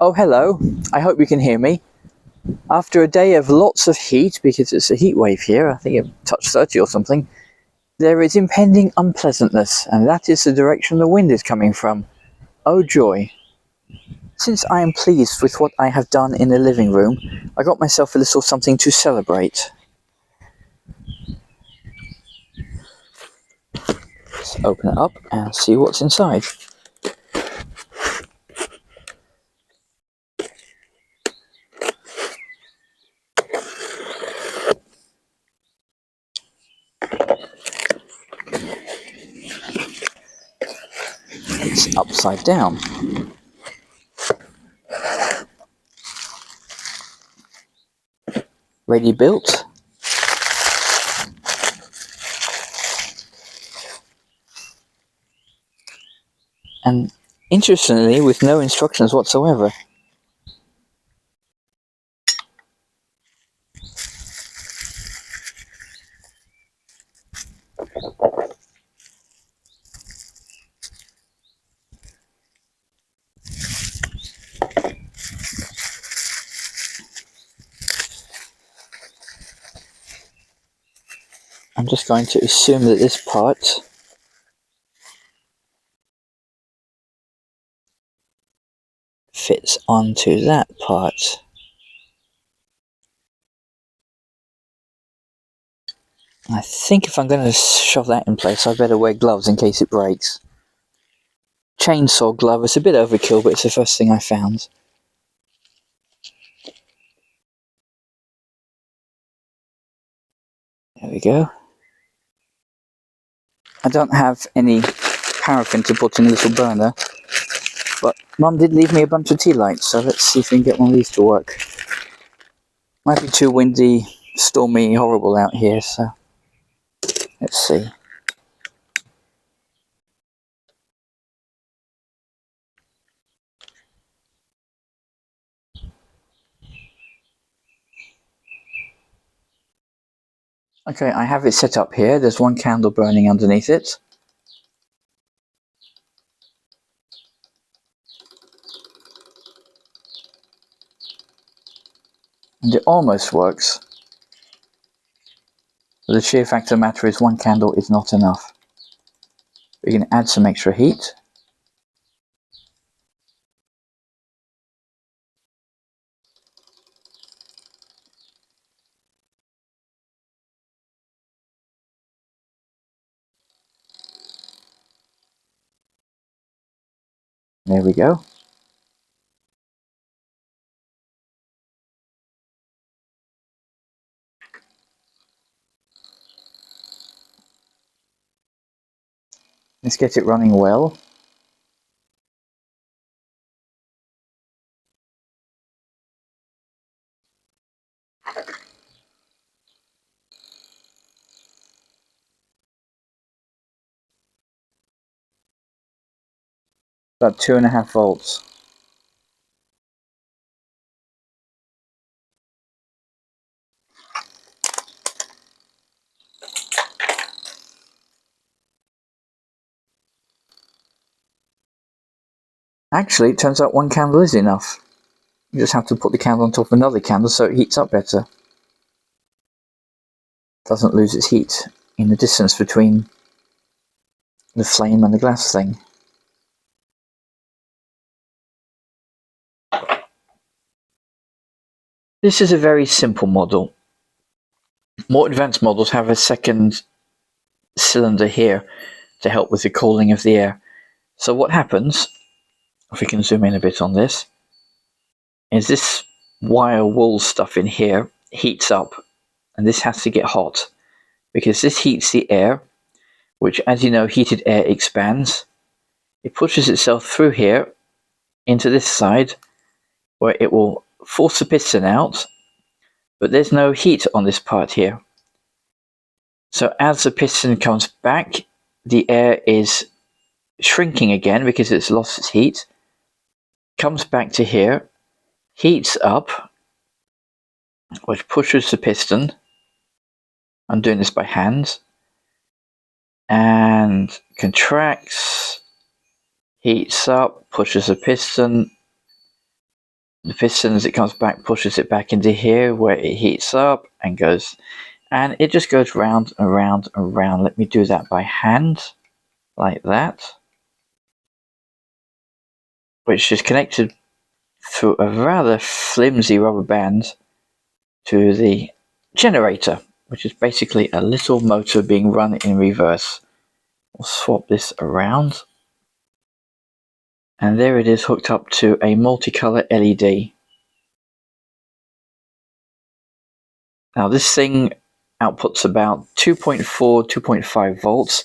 Oh, hello. I hope you can hear me. After a day of lots of heat, because it's a heat wave here, I think it touched 30 or something, there is impending unpleasantness, and that is the direction the wind is coming from. Oh joy. Since I am pleased with what I have done in the living room, I got myself a little something to celebrate. Let's open it up and see what's inside. It's upside down. Ready built. And interestingly, with no instructions whatsoever. I'm just going to assume that this part fits onto that part. I think if I'm going to shove that in place, I'd better wear gloves in case it breaks. Chainsaw glove, it's a bit overkill, but it's the first thing I found. There we go. I don't have any paraffin to put in a little burner, but Mum did leave me a bunch of tea lights, so let's see if we can get one of these to work. Might be too windy, stormy, horrible out here, so let's see. Okay, I have it set up here. There's one candle burning underneath it. And it almost works. But the sheer fact of the matter is one candle is not enough. We can add some extra heat. There we go. Let's get it running well. About 2.5 volts. Actually, it turns out one candle is enough. You just have to put the candle on top of another candle so it heats up better. Doesn't lose its heat in the distance between the flame and the glass thing. This is a very simple model. More advanced models have a second cylinder here to help with the cooling of the air. So what happens, if we can zoom in a bit on this, is this wire wool stuff in here heats up, and this has to get hot because this heats the air, which, as you know, heated air expands. It pushes itself through here into this side where it will force the piston out, but there's no heat on this part here. So as the piston comes back, the air is shrinking again because it's lost its heat, comes back to here, heats up, which pushes the piston. I'm doing this by hand, and contracts, heats up, pushes the piston, The piston, as it comes back, pushes it back into here where it heats up and goes, and it just goes round and round and round. Let me do that by hand, like that, which is connected through a rather flimsy rubber band to the generator, which is basically a little motor being run in reverse. We'll swap this around, and there it is, hooked up to a multicolour LED. Now this thing outputs about 2.4, 2.5 volts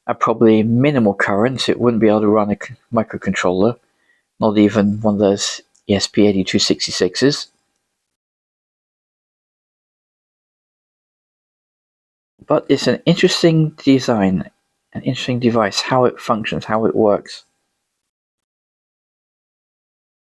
at probably minimal current. It wouldn't be able to run a microcontroller, not even one of those ESP8266s. But it's an interesting design, an interesting device, how it functions, how it works.